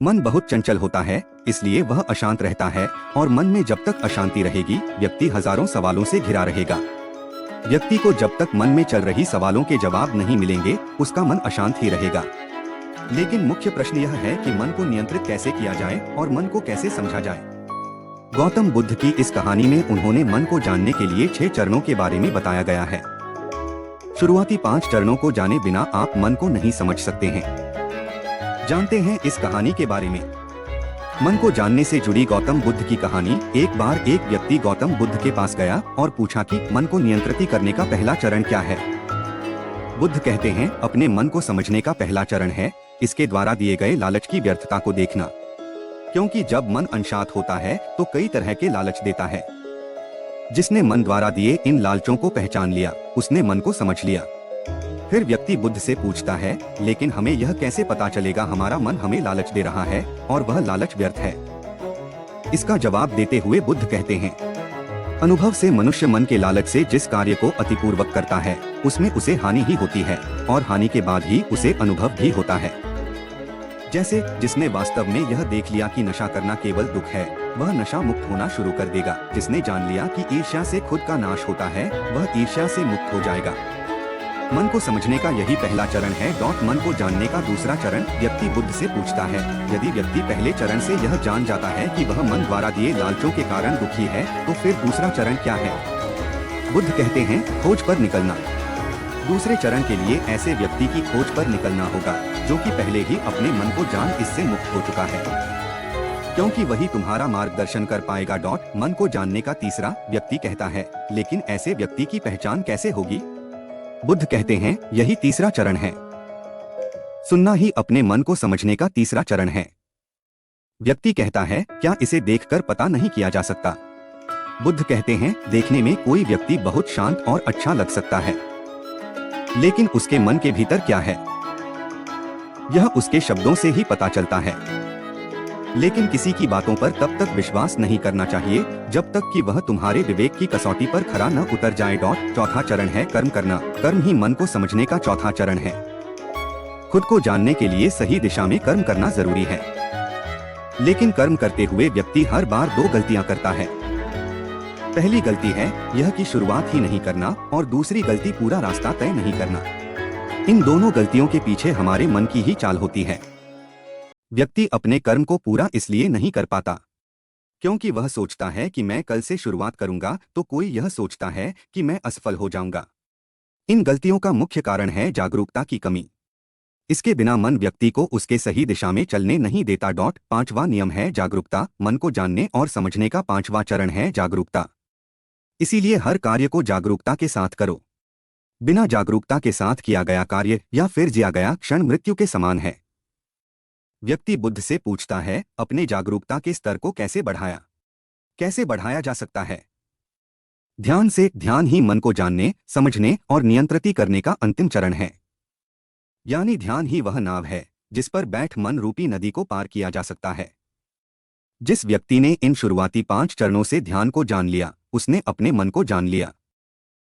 मन बहुत चंचल होता है, इसलिए वह अशांत रहता है और मन में जब तक अशांति रहेगी, व्यक्ति हजारों सवालों से घिरा रहेगा। व्यक्ति को जब तक मन में चल रही सवालों के जवाब नहीं मिलेंगे, उसका मन अशांत ही रहेगा। लेकिन मुख्य प्रश्न यह है कि मन को नियंत्रित कैसे किया जाए और मन को कैसे समझा जाए। गौतम बुद्ध की इस कहानी में उन्होंने मन को जानने के लिए 6 चरणों के बारे में बताया गया है। शुरुआती 5 चरणों को जाने बिना आप मन को नहीं समझ सकते हैं। जानते हैं इस कहानी के बारे में। मन को जानने से जुड़ी गौतम बुद्ध की कहानी। एक बार एक व्यक्ति गौतम बुद्ध के पास गया और पूछा कि मन को नियंत्रित करने का पहला चरण क्या है। बुद्ध कहते हैं, अपने मन को समझने का पहला चरण है इसके द्वारा दिए गए लालच की व्यर्थता को देखना। क्योंकि जब मन अशांत होता है तो कई तरह के लालच देता है। जिसने मन द्वारा दिए इन लालचों को पहचान लिया, उसने मन को समझ लिया। फिर व्यक्ति बुद्ध से पूछता है, लेकिन हमें यह कैसे पता चलेगा हमारा मन हमें लालच दे रहा है और वह लालच व्यर्थ है। इसका जवाब देते हुए बुद्ध कहते हैं, अनुभव से मनुष्य मन के लालच से जिस कार्य को अतिपूर्वक करता है, उसमें उसे हानि ही होती है और हानि के बाद ही उसे अनुभव भी होता है। जैसे जिसने वास्तव में यह देख लिया कि नशा करना केवल दुख है, वह नशा मुक्त होना शुरू कर देगा। जिसने जान लिया कि ईर्ष्या से खुद का नाश होता है, वह ईर्ष्या से मुक्त हो जाएगा। मन को समझने का यही पहला चरण है। मन को जानने का दूसरा चरण। व्यक्ति बुद्ध से पूछता है, यदि व्यक्ति पहले चरण से यह जान जाता है कि वह मन द्वारा दिए लालचों के कारण दुखी है, तो फिर दूसरा चरण क्या है। बुद्ध कहते हैं, खोज पर निकलना। दूसरे चरण के लिए ऐसे व्यक्ति की खोज पर निकलना होगा जो कि पहले ही अपने मन को जान इससे मुक्त हो चुका है, क्योंकि वही तुम्हारा मार्गदर्शन कर पाएगा। मन को जानने का तीसरा। व्यक्ति कहता है, लेकिन ऐसे व्यक्ति की पहचान कैसे होगी। बुद्ध कहते हैं, यही तीसरा चरण है। सुनना ही अपने मन को समझने का तीसरा चरण है। व्यक्ति कहता है, क्या इसे देखकर पता नहीं किया जा सकता। बुद्ध कहते हैं, देखने में कोई व्यक्ति बहुत शांत और अच्छा लग सकता है, लेकिन उसके मन के भीतर क्या है, यह उसके शब्दों से ही पता चलता है। लेकिन किसी की बातों पर तब तक विश्वास नहीं करना चाहिए जब तक कि वह तुम्हारे विवेक की कसौटी पर खरा न उतर जाए। चौथा चरण है कर्म करना। कर्म ही मन को समझने का चौथा चरण है। खुद को जानने के लिए सही दिशा में कर्म करना जरूरी है, लेकिन कर्म करते हुए व्यक्ति हर बार 2 गलतियां करता है। पहली गलती है यह कि शुरुआत ही नहीं करना, और दूसरी गलती पूरा रास्ता तय नहीं करना। इन दोनों गलतियों के पीछे हमारे मन की ही चाल होती है। व्यक्ति अपने कर्म को पूरा इसलिए नहीं कर पाता क्योंकि वह सोचता है कि मैं कल से शुरुआत करूंगा तो कोई यह सोचता है कि मैं असफल हो जाऊंगा। इन गलतियों का मुख्य कारण है जागरूकता की कमी। इसके बिना मन व्यक्ति को उसके सही दिशा में चलने नहीं देता। 5वां नियम है जागरूकता। मन को जानने और समझने का 5वां चरण है जागरूकता। इसीलिए हर कार्य को जागरूकता के साथ करो। बिना जागरूकता के साथ किया गया कार्य या फिर जिया गया क्षण मृत्यु के समान है। व्यक्ति बुद्ध से पूछता है, अपने जागरूकता के स्तर को कैसे बढ़ाया जा सकता है। ध्यान से। ध्यान ही मन को जानने, समझने और नियंत्रित करने का अंतिम चरण है। यानी ध्यान ही वह नाव है जिस पर बैठ मन रूपी नदी को पार किया जा सकता है। जिस व्यक्ति ने इन शुरुआती 5 चरणों से ध्यान को जान लिया, उसने अपने मन को जान लिया।